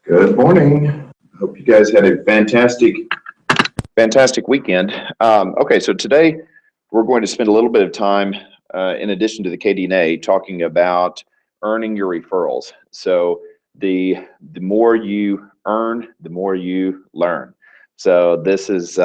Good morning. Hope you guys had a fantastic weekend. Okay, so today we're going to spend a little bit of time, in addition to the KD&A, talking about earning your referrals. So the more you earn, the more you learn. So this is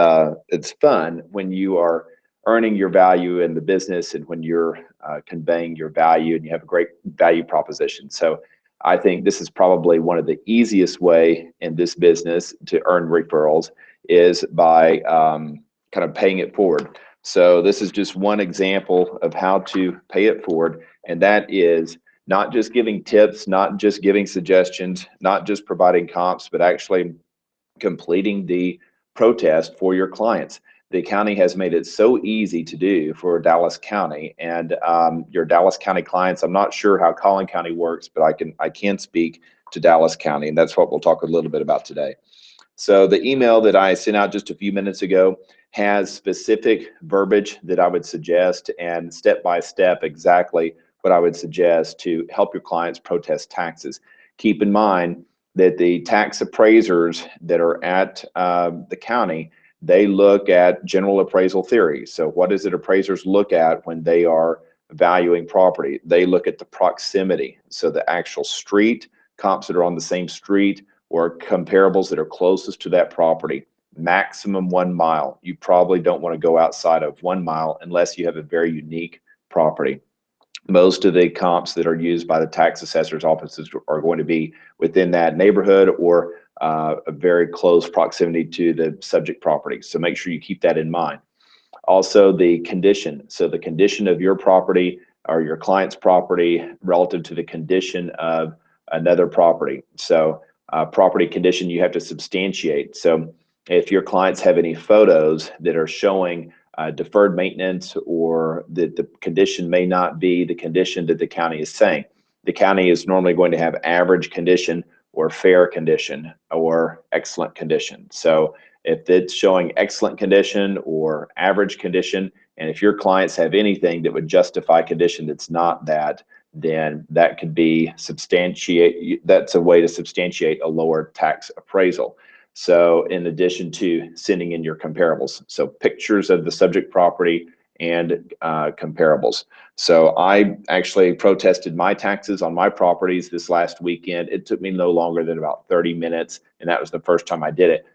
it's fun when you are earning your value in the business and when you're conveying your value and you have a great value proposition. So I think this is probably one of the easiest way in this business to earn referrals is by kind of paying it forward. So this is just one example of how to pay it forward, and that is not just giving tips, not just giving suggestions, not just providing comps, but actually completing the protest for your clients. The county has made it so easy to do for Dallas County, and your Dallas County clients. I'm not sure how Collin County works, but I can speak to Dallas County, and that's what we'll talk a little bit about today. So the email that I sent out just a few minutes ago has specific verbiage that I would suggest and step by step exactly what I would suggest to help your clients protest taxes. Keep in mind that the tax appraisers that are at the county, they look at general appraisal theory. So what is it appraisers look at when they are valuing property? They look at the proximity. So the actual street, comps that are on the same street, or comparables that are closest to that property, maximum 1 mile. You probably don't want to go outside of 1 mile unless you have a very unique property. Most of the comps that are used by the tax assessor's offices are going to be within that neighborhood or a very close proximity to the subject property. So make sure you keep that in mind. Also, the condition. So the condition of your property or your client's property relative to the condition of another property. So property condition you have to substantiate. So if your clients have any photos that are showing deferred maintenance or that the condition may not be the condition that the county is saying. The county is normally going to have average condition or fair condition or excellent condition. So if it's showing excellent condition or average condition, and if your clients have anything that would justify condition that's not that, then that could be that's a way to substantiate a lower tax appraisal. So in addition to sending in your comparables, so pictures of the subject property and comparables. So I actually protested my taxes on my properties this last weekend. It took me no longer than about 30 minutes, and that was the first time I did it.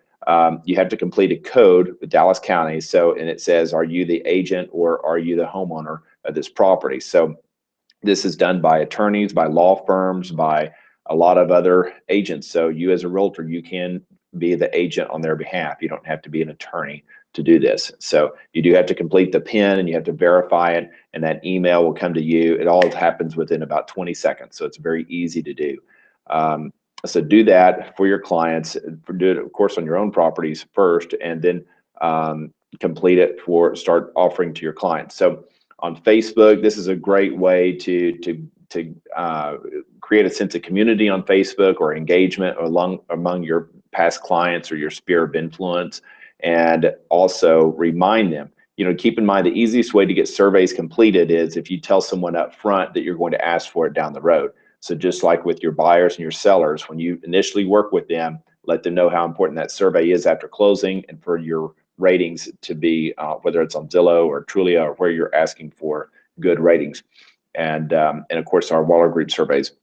You have to complete a code with Dallas County. So, and it says, are you the agent or are you the homeowner of this property? So this is done by attorneys, by law firms, by a lot of other agents. So you as a realtor, you can be the agent on their behalf. You don't have to be an attorney to do this. So you do have to complete the PIN and you have to verify it, and that email will come to you. It all happens within about 20 seconds. So it's very easy to do. So do that for your clients. Do it, of course, on your own properties first, and then complete it start offering to your clients. So on Facebook, this is a great way to create a sense of community on Facebook or engagement among your past clients or your sphere of influence, and also remind them. Keep in mind the easiest way to get surveys completed is if you tell someone up front that you're going to ask for it down the road. So just like with your buyers and your sellers, when you initially work with them, let them know how important that survey is after closing, and for your ratings to be whether it's on Zillow or Trulia or where you're asking for good ratings. And of course our Waller Group surveys,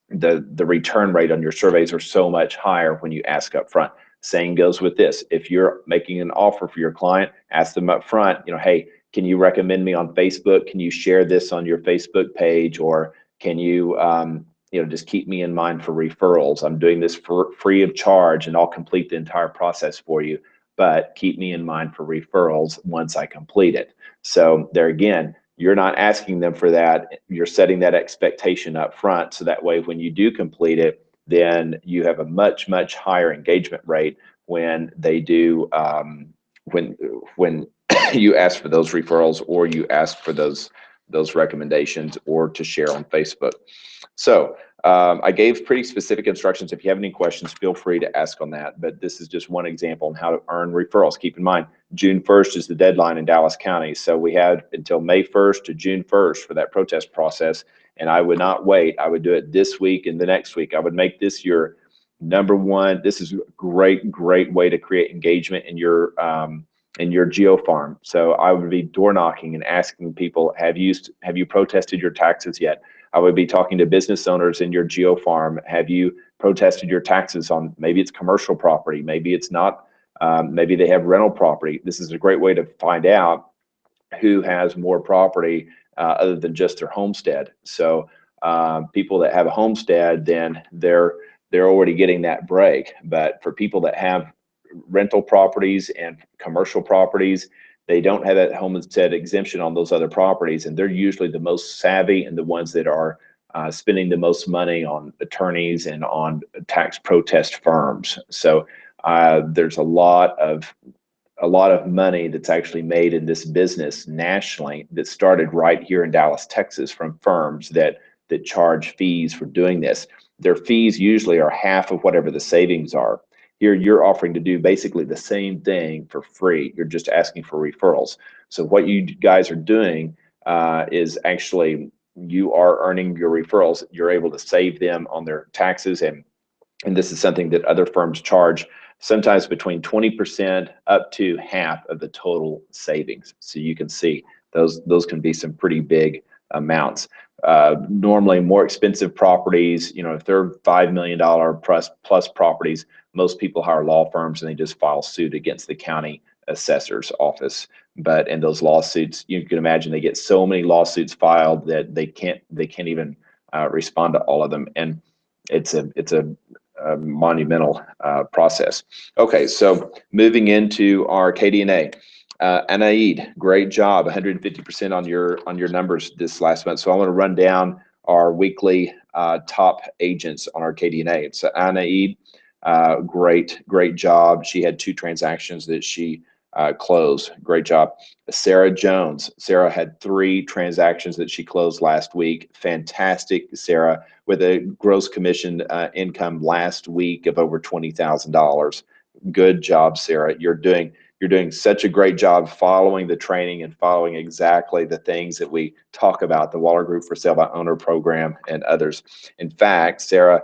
the return rate on your surveys are so much higher when you ask up front. Same goes with this. If you're making an offer for your client, ask them up front, hey, can you recommend me on Facebook? Can you share this on your Facebook page? Or can you just keep me in mind for referrals? I'm doing this for free of charge, and I'll complete the entire process for you, but keep me in mind for referrals once I complete it. So there again, you're not asking them for that. You're setting that expectation up front. So that way, when you do complete it, then you have a much, much higher engagement rate when they do, when you ask for those referrals or you ask for those recommendations or to share on Facebook. So I gave pretty specific instructions. If you have any questions, feel free to ask on that. But this is just one example on how to earn referrals. Keep in mind, June 1st is the deadline in Dallas County. So we had until May 1st to June 1st for that protest process. And I would not wait. I would do it this week and the next week. I would make this your Number one, this is a great way to create engagement in your geo farm. So I would be door knocking and asking people, have you protested your taxes yet? I would be talking to business owners in your geo farm. Have you protested your taxes on, maybe it's commercial property, maybe it's not, maybe they have rental property. This is a great way to find out who has more property other than just their homestead. So people that have a homestead, then they're already getting that break. But for people that have rental properties and commercial properties, they don't have that homestead exemption on those other properties, and they're usually the most savvy and the ones that are spending the most money on attorneys and on tax protest firms. So there's a lot of money that's actually made in this business nationally that started right here in Dallas, Texas, from firms that charge fees for doing this. Their fees usually are half of whatever the savings are. Here, you're offering to do basically the same thing for free. You're just asking for referrals. So what you guys are doing is actually you are earning your referrals. You're able to save them on their taxes, and this is something that other firms charge sometimes between 20% up to half of the total savings. So you can see those can be some pretty big amounts. Normally more expensive properties, you know, if they're $5 million plus properties, most people hire law firms and they just file suit against the county assessor's office. But in those lawsuits, you can imagine they get so many lawsuits filed that they can't even respond to all of them. And it's a monumental process. Okay, so moving into our KDNA. Anaid, great job, 150% on your numbers this last month. So I want to run down our weekly top agents on our KDNA. So Anaid, great job. She had 2 transactions that she closed. Great job. Sarah Jones. Sarah had 3 transactions that she closed last week. Fantastic, Sarah, with a gross commission income last week of over $20,000. Good job, Sarah. You're doing such a great job following the training and following exactly the things that we talk about, the Waller Group for Sale by Owner program and others. In fact, Sarah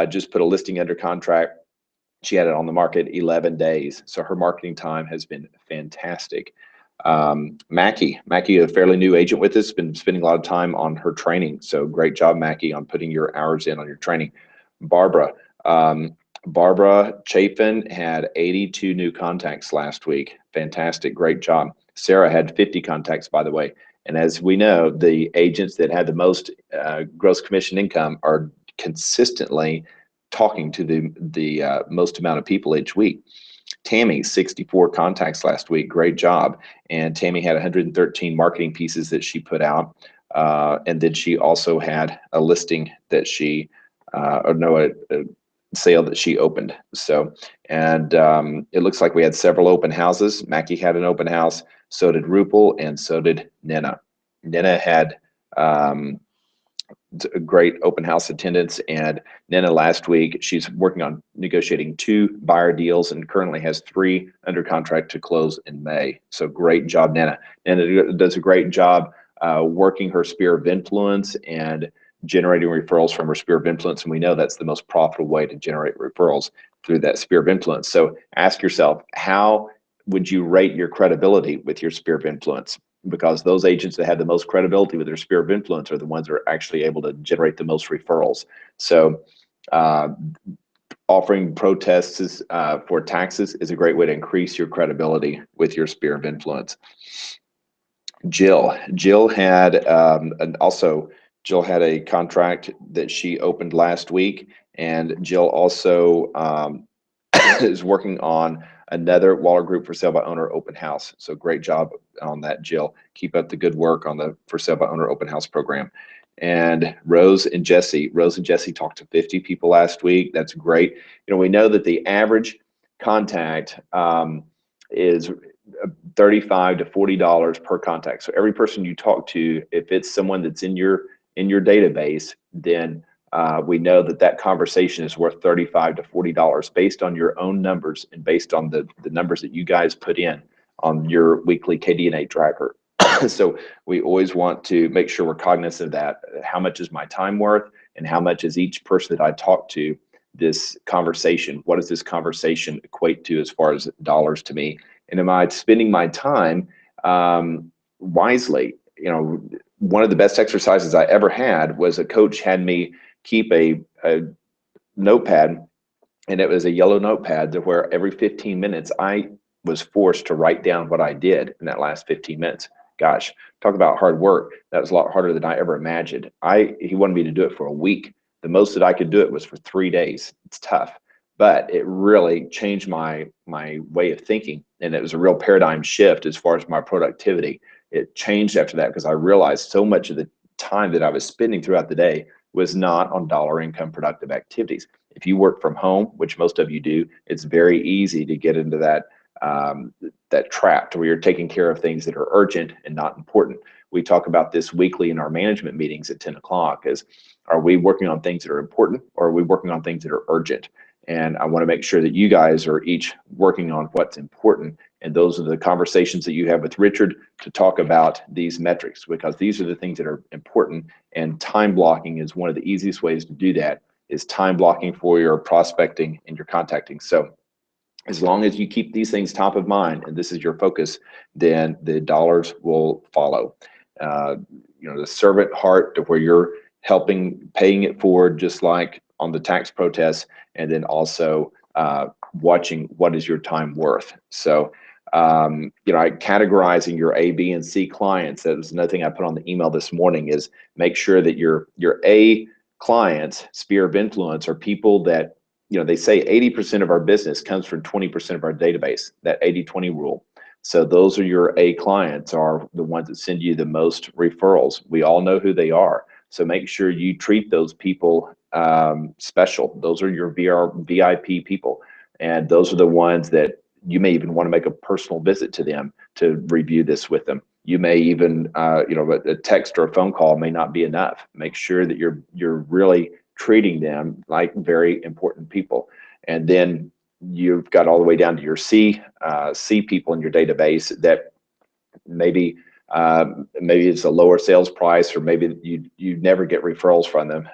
just put a listing under contract. She had it on the market 11 days. So her marketing time has been fantastic. Mackie, a fairly new agent with us, been spending a lot of time on her training. So great job, Mackie, on putting your hours in on your training. Barbara Chapin had 82 new contacts last week. Fantastic, great job. Sarah had 50 contacts, by the way. And as we know, the agents that had the most gross commission income are consistently talking to the most amount of people each week. Tammy, 64 contacts last week. Great job. And Tammy had 113 marketing pieces that she put out. And then she also had a listing that she, a sale that she opened. So, and it looks like we had several open houses. Mackie had an open house. So did Rupal, and so did Nina. Nina had a great open house attendance, and Nina last week, she's working on negotiating 2 buyer deals and currently has 3 under contract to close in May. So great job, Nina. Nina does a great job working her sphere of influence and generating referrals from her sphere of influence. And we know that's the most profitable way to generate referrals, through that sphere of influence. So ask yourself, how would you rate your credibility with your sphere of influence? Because those agents that have the most credibility with their sphere of influence are the ones that are actually able to generate the most referrals. So offering protests for taxes is a great way to increase your credibility with your sphere of influence. Jill had Jill had a contract that she opened last week, and Jill also is working on another Waller Group for Sale by Owner open house. So great job on that, Jill. Keep up the good work on the For Sale by Owner open house program. And Rose and Jesse talked to 50 people last week. That's great. You know, we know that the average contact is $35 to $40 per contact. So every person you talk to, if it's someone that's in your database, then we know that conversation is worth $35 to $40 based on your own numbers and based on the numbers that you guys put in on your weekly KDNA tracker. So we always want to make sure we're cognizant of that. How much is my time worth, and how much is each person that I talk to this conversation? What does this conversation equate to as far as dollars to me? And am I spending my time wisely? You know, one of the best exercises I ever had was a coach had me keep a notepad, and it was a yellow notepad to where every 15 minutes I was forced to write down what I did in that last 15 minutes. Gosh, talk about hard work. That was a lot harder than I ever imagined. He wanted me to do it for a week. The most that I could do it was for 3 days. It's tough, but it really changed my way of thinking, and it was a real paradigm shift as far as my productivity. It changed after that because I realized so much of the time that I was spending throughout the day was not on dollar income productive activities. If you work from home, which most of you do, it's very easy to get into that trap to where you're taking care of things that are urgent and not important. We talk about this weekly in our management meetings at 10 o'clock is, are we working on things that are important, or are we working on things that are urgent? And I want to make sure that you guys are each working on what's important. And those are the conversations that you have with Richard to talk about these metrics, because these are the things that are important. And time blocking is one of the easiest ways to do that, is time blocking for your prospecting and your contacting. So as long as you keep these things top of mind and this is your focus, then the dollars will follow. You know, the servant heart, to where you're helping, paying it forward, just like on the tax protests, and then also watching what is your time worth. So, you know, categorizing your A, B, and C clients. That was another thing I put on the email this morning, is make sure that your A clients, sphere of influence, are people that, you know, they say 80% of our business comes from 20% of our database, that 80-20 rule. So those are your A clients, are the ones that send you the most referrals. We all know who they are. So make sure you treat those people special. Those are your VIP people. And those are the ones that you may even want to make a personal visit to them to review this with them. You may even, you know, a text or a phone call may not be enough. Make sure that you're really treating them like very important people. And then you've got all the way down to your C people in your database that maybe maybe it's a lower sales price, or maybe you never get referrals from them,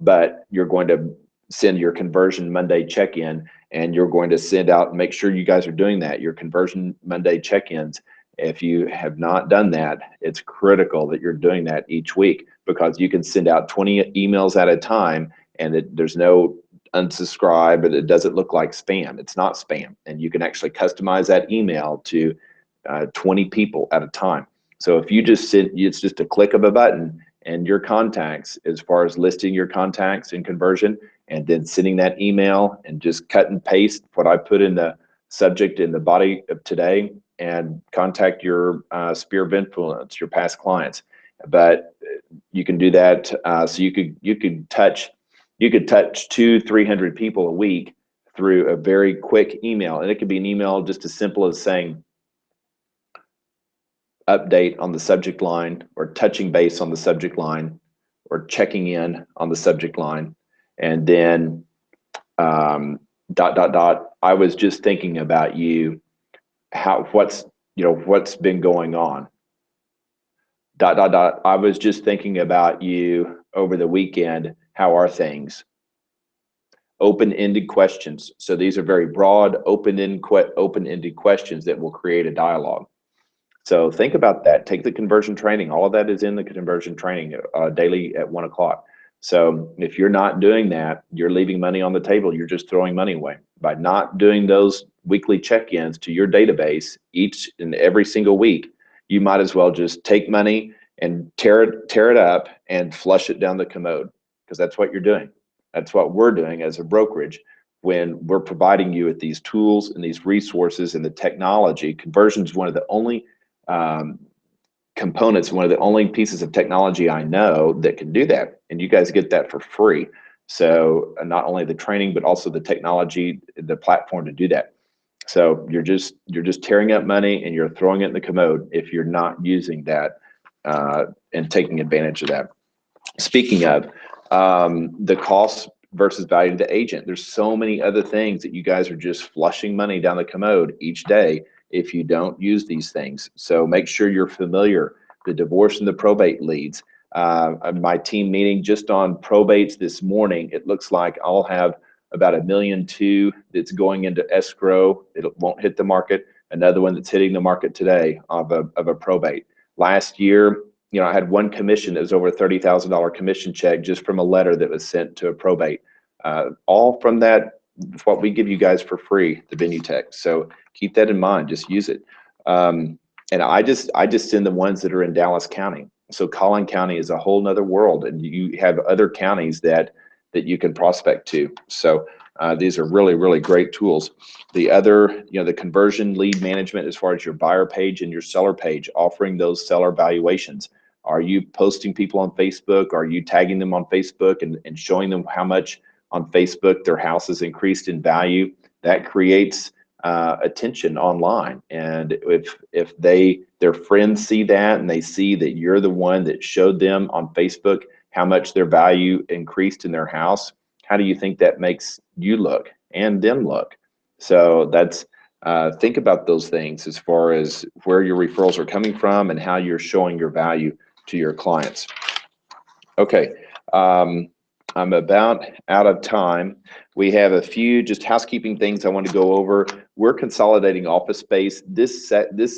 but you're going to send your Conversion Monday check-in, and you're going to send out and make sure you guys are doing that, your Conversion Monday check-ins. If you have not done that, it's critical that you're doing that each week, because you can send out 20 emails at a time and there's no unsubscribe, and it doesn't look like spam. It's not spam, and you can actually customize that email to 20 people at a time. So if you just it's just a click of a button, and your contacts, as far as listing your contacts in Conversion, and then sending that email, and just cut and paste what I put in the subject in the body of today, and contact your sphere of influence, your past clients. But you can do that. So you could touch 200-300 people a week through a very quick email, and it could be an email just as simple as saying update on the subject line, or touching base on the subject line, or checking in on the subject line, and then I was just thinking about you, what's been going on. I was just thinking about you over the weekend. How are things? Open-ended questions. So these are very broad, open-ended questions that will create a dialogue. So think about that. Take the conversion training. All of that is in the conversion training daily at 1 o'clock. So if you're not doing that, you're leaving money on the table. You're just throwing money away. By not doing those weekly check-ins to your database each and every single week, you might as well just take money and tear it up and flush it down the commode, because that's what you're doing. That's what we're doing as a brokerage when we're providing you with these tools and these resources and the technology. Conversion is one of the only components, one of the only pieces of technology I know that can do that, and you guys get that for free. So not only the training, but also the technology, the platform to do that. So you're just tearing up money and you're throwing it in the commode if you're not using that and taking advantage of that. Speaking of the cost versus value to the agent, there's so many other things that you guys are just flushing money down the commode each day if you don't use these things. So make sure you're familiar. The divorce and the probate leads, My team meeting just on probates this morning, it looks like I'll have about 1.2 million that's going into escrow. It won't hit the market. Another one that's hitting the market today of a probate. Last year, I had one commission that was over a $30,000 commission check just from a letter that was sent to a probate. All from that, what we give you guys for free, the Venue Tech. So keep that in mind. Just use it. And I just send the ones that are in Dallas County. So Collin County is a whole nother world, and you have other counties that you can prospect to. So these are really, really great tools. The other, the conversion lead management, as far as your buyer page and your seller page, offering those seller valuations. Are you posting people on Facebook? Are you tagging them on Facebook and showing them how much on Facebook their house has increased in value? That creates attention online, and if their friends see that and they see that you're the one that showed them on Facebook how much their value increased in their house, how do you think that makes you look and them look? So that's think about those things as far as where your referrals are coming from and how you're showing your value to your clients. Okay. I'm about out of time. We have a few just housekeeping things I want to go over. We're consolidating office space. This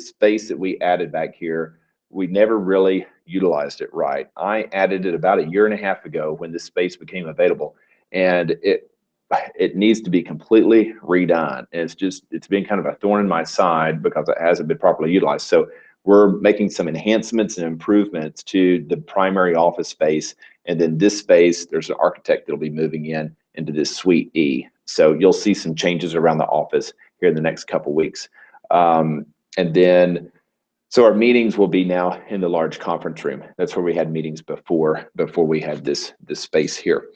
space that we added back here, we never really utilized it right. I added it about 1.5 years ago when this space became available, and it needs to be completely redone. And it's been kind of a thorn in my side because it hasn't been properly utilized. So we're making some enhancements and improvements to the primary office space. And then this space, there's an architect that'll be moving into this suite E. So you'll see some changes around the office here in the next couple weeks. And then, so our meetings will be now in the large conference room. That's where we had meetings before we had this space here.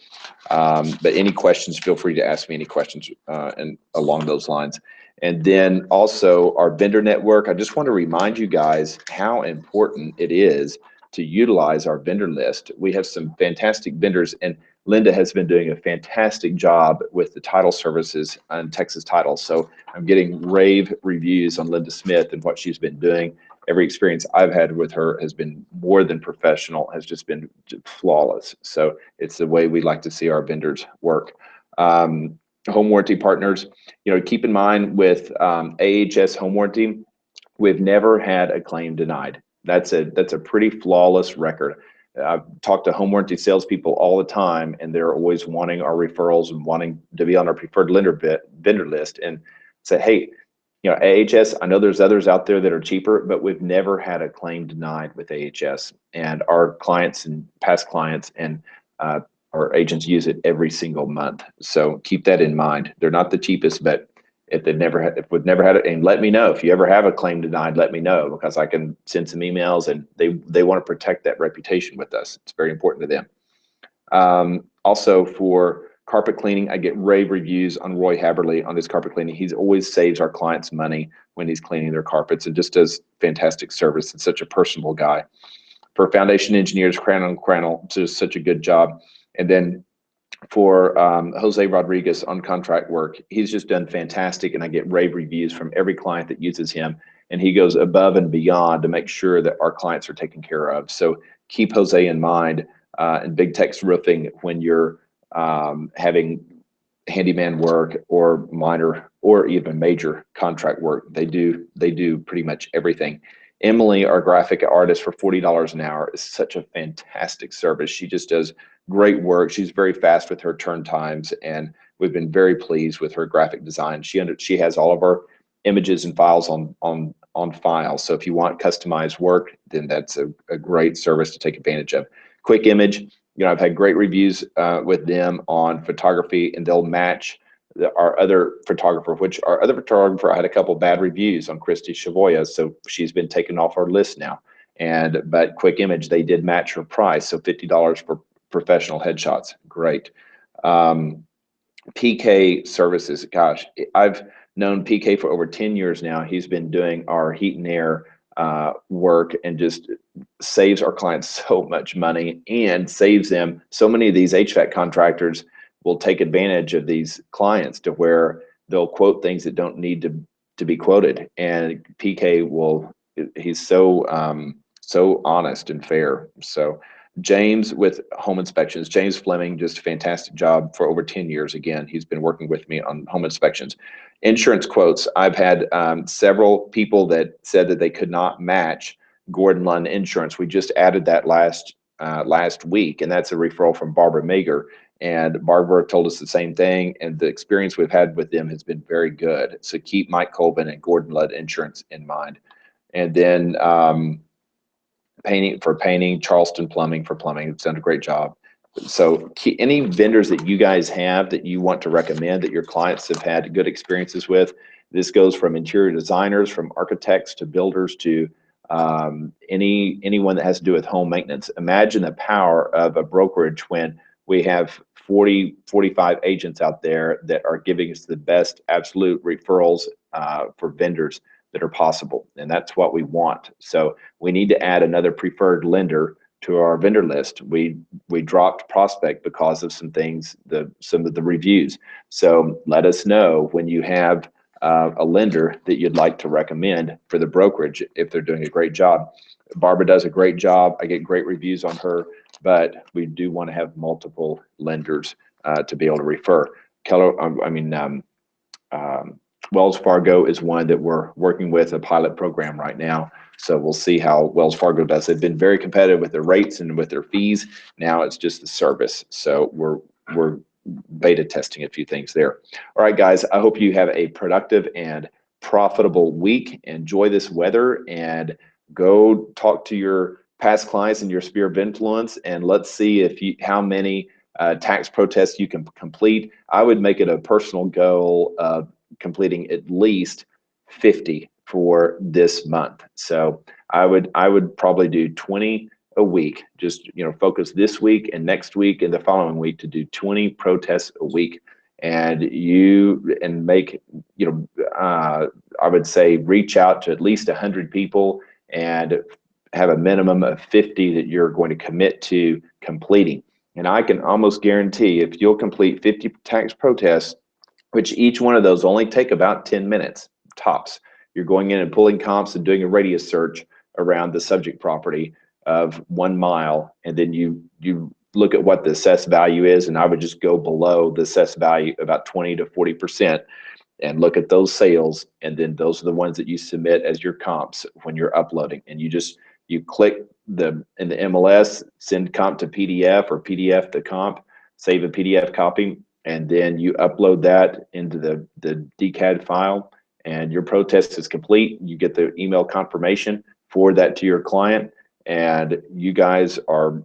But any questions, feel free to ask me any questions and along those lines. And then also our vendor network. I just want to remind you guys how important it is to utilize our vendor list. We have some fantastic vendors, and Linda has been doing a fantastic job with the title services on Texas Title. So I'm getting rave reviews on Linda Smith and what she's been doing. Every experience I've had with her has been more than professional, has just been flawless. So it's the way we like to see our vendors work. Home warranty partners, keep in mind with AHS home warranty, we've never had a claim denied. That's a pretty flawless record. I've talked to home warranty salespeople all the time, and they're always wanting our referrals and wanting to be on our preferred vendor list, and say, hey, AHS, I know there's others out there that are cheaper, but we've never had a claim denied with AHS. And our clients and past clients and our agents use it every single month. So keep that in mind. They're not the cheapest, but if we've never had it, and let me know if you ever have a claim denied, let me know, because I can send some emails, and they want to protect that reputation with us. It's very important to them. Also for carpet cleaning, I get rave reviews on Roy Haberly on his carpet cleaning. He always saves our clients money when he's cleaning their carpets, and just does fantastic service. It's such a personable guy. For foundation engineers, Crannell does such a good job. And then for Jose Rodriguez on contract work, he's just done fantastic, and I get rave reviews from every client that uses him, and he goes above and beyond to make sure that our clients are taken care of. So keep Jose in mind. And Big Tex Roofing, when you're having handyman work or minor or even major contract work, they do pretty much everything. Emily, our graphic artist, for $40 an hour is such a fantastic service. She just does great work. She's very fast with her turn times, and we've been very pleased with her graphic design. She has all of our images and files on file. So if you want customized work, then that's a great service to take advantage of. Quick Image, I've had great reviews with them on photography, and they'll match our other photographer, which our other photographer, I had a couple bad reviews on Christy Chavoya, so she's been taken off our list now. But Quick Image, they did match her price, so $50 for professional headshots. Great. PK Services, gosh, I've known PK for over 10 years now. He's been doing our heat and air work, and just saves our clients so much money, and saves them. So many of these HVAC contractors will take advantage of these clients to where they'll quote things that don't need to be quoted. And PK he's so honest and fair. So James with home inspections. James Fleming, just a fantastic job for over 10 years. Again, he's been working with me on home inspections. Insurance quotes. I've had several people that said that they could not match Gordon Lund Insurance. We just added that last week, and that's a referral from Barbara Mager. And Barbara told us the same thing, and the experience we've had with them has been very good. So keep Mike Colvin and Gordon Lund Insurance in mind. And then painting, Charleston Plumbing for plumbing. It's done a great job. So any vendors that you guys have that you want to recommend that your clients have had good experiences with, this goes from interior designers, from architects to builders to anyone that has to do with home maintenance. Imagine the power of a brokerage when we have 40, 45 agents out there that are giving us the best absolute referrals for vendors that are possible. And that's what we want. So we need to add another preferred lender to our vendor list. We dropped Prospect because of some things, some of the reviews. So let us know when you have a lender that you'd like to recommend for the brokerage if they're doing a great job. Barbara does a great job. I get great reviews on her, but we do want to have multiple lenders to be able to refer. Wells Fargo is one that we're working with a pilot program right now. So we'll see how Wells Fargo does. They've been very competitive with their rates and with their fees. Now it's just the service. So we're beta testing a few things there. All right, guys, I hope you have a productive and profitable week. Enjoy this weather and go talk to your past clients in your sphere of influence, and let's see how many tax protests you can complete. I would make it a personal goal of completing at least 50 for this month. So I would probably do 20 a week. Just focus this week and next week and the following week to do 20 protests a week, and make I would say reach out to at least 100 people and have a minimum of 50 that you're going to commit to completing. And I can almost guarantee if you'll complete 50 tax protests, which each one of those only take about 10 minutes tops. You're going in and pulling comps and doing a radius search around the subject property of 1 mile, and then you look at what the assessed value is, and I would just go below the assessed value about 20 to 40% and look at those sales, and then those are the ones that you submit as your comps when you're uploading. And you click in the MLS, send comp to PDF or PDF to comp, save a PDF copy, and then you upload that into the DCAD file, and your protest is complete. You get the email confirmation, forward that to your client, and you guys are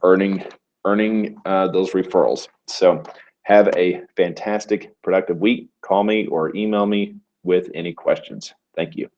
earning those referrals. So have a fantastic, productive week. Call me or email me with any questions. Thank you.